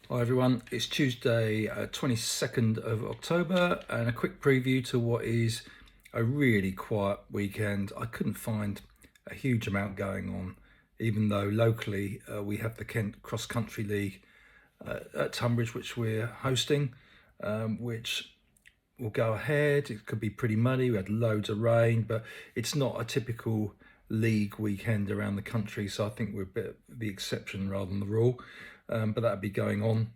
Hi everyone, it's Tuesday 22nd of October and a quick preview to what is a really quiet weekend. I couldn't find a huge amount going on, even though locally we have the Kent Cross Country League at Tunbridge, which we're hosting, which will go ahead. It could be pretty muddy, we had loads of rain, but it's not a typical league weekend around the country, so I think we're a bit the exception rather than the rule. But that'll be going on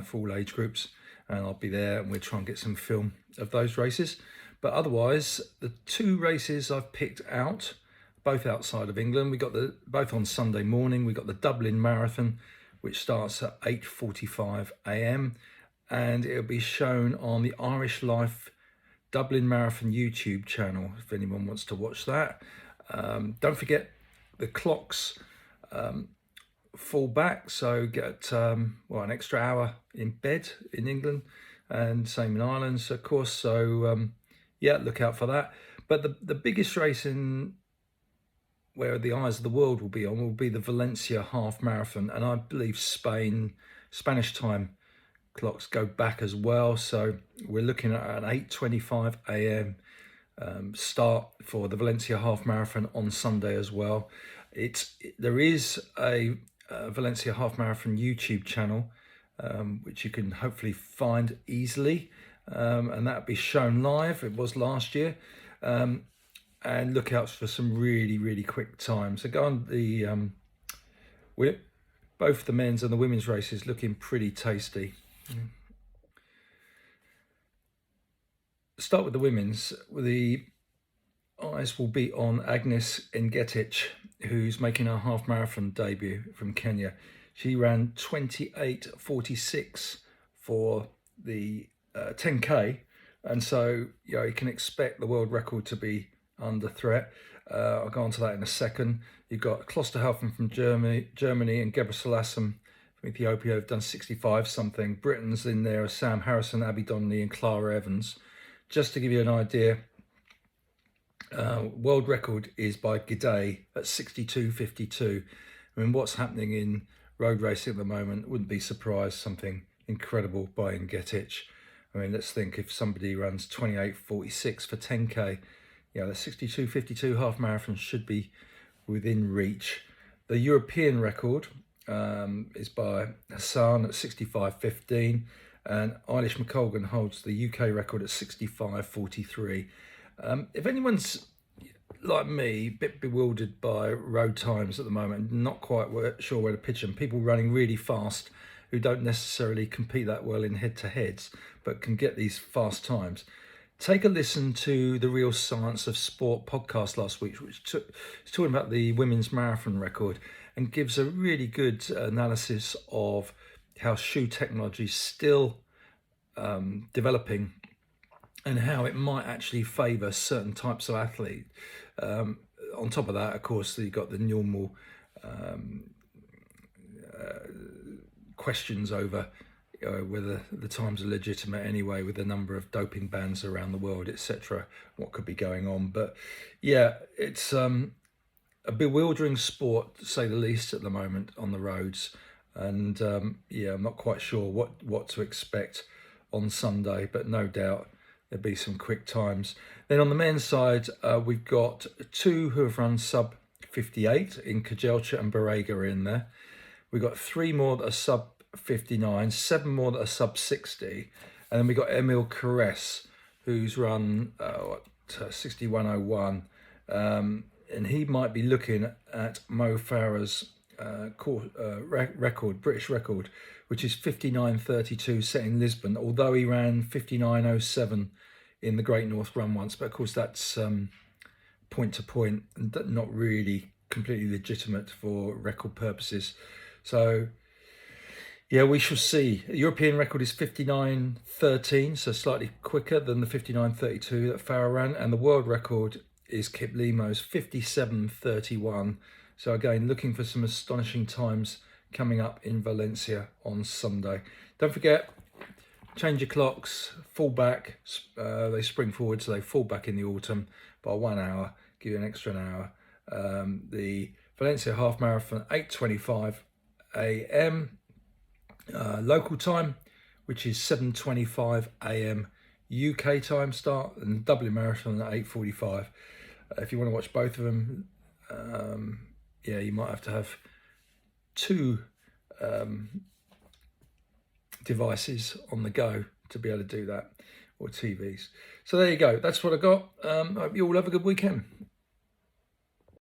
for all age groups, and I'll be there and we'll try and get some film of those races. But otherwise, the two races I've picked out, both outside of England, we got both on Sunday morning. We got the Dublin Marathon, which starts at 8:45 a.m. and it'll be shown on the Irish Life Dublin Marathon YouTube channel if anyone wants to watch that. Don't forget the clocks fall back, so get an extra hour in bed in England, and same in Ireland, of course. So yeah, look out for that. But the biggest race in where the eyes of the world will be on will be the Valencia half marathon, and I believe Spanish time clocks go back as well. So we're looking at an 8:25 a.m. Start for the Valencia half marathon on Sunday as well. There is a Valencia half marathon YouTube channel which you can hopefully find easily, and that'll be shown live. It was last year. And look out for some really quick times. So go on the both the men's and the women's races looking pretty tasty. Start with the women's. The eyes will be on Agnes Ngetich, who's making her half marathon debut from Kenya. She ran 28:46 for the 10k, and so you can expect the world record to be under threat. I'll go on to that in a second. You've got Klosterhalfen from Germany and Gebre Selassie from Ethiopia have done 65 something. Britain's in there are Sam Harrison, Abby Donnelly and Clara Evans. Just to give you an idea, world record is by Gidey at 62:52. I mean, what's happening in road racing at the moment, wouldn't be surprised something incredible by Ngetich. I mean, let's think if somebody runs 28:46 for 10k, the 62:52 half marathon should be within reach. The European record is by Hassan at 65:15, and Eilish McColgan holds the UK record at 65:43. If anyone's like me, a bit bewildered by road times at the moment, not quite sure where to pitch them, people running really fast who don't necessarily compete that well in head-to-heads, but can get these fast times. Take a listen to the Real Science of Sport podcast last week, which is talking about the women's marathon record and gives a really good analysis of how shoe technology is still developing and how it might actually favour certain types of athlete. On top of that, of course, you've got the normal questions over whether the times are legitimate anyway, with the number of doping bans around the world, etc. What could be going on? But yeah, it's a bewildering sport, to say the least, at the moment on the roads. And I'm not quite sure what to expect on Sunday, but no doubt there'll be some quick times. Then on the men's side, we've got two who have run sub 58 in Kajelcha and Barega are in there. We've got three more that are sub 59, seven more that are sub 60, and then we've got Emil Caress, who's run 61:01, and he might be looking at Mo Farah's British record, which is 59:32 set in Lisbon, although he ran 59:07 in the Great North Run once. But of course that's point to point and not really completely legitimate for record purposes. So yeah, we shall see. The European record is 59:13, so slightly quicker than the 59:32 that Farah ran, and the world record is Kiplimo's 57:31. So again, looking for some astonishing times coming up in Valencia on Sunday. Don't forget, change your clocks, fall back. They spring forward, so they fall back in the autumn by 1 hour, give you an extra hour. The Valencia half marathon, 8:25 a.m. local time, which is 7:25 a.m. UK time start, and the Dublin Marathon at 8:45. If you want to watch both of them, yeah, you might have to have two devices on the go to be able to do that, or TVs. So there you go. That's what I got. I hope you all have a good weekend.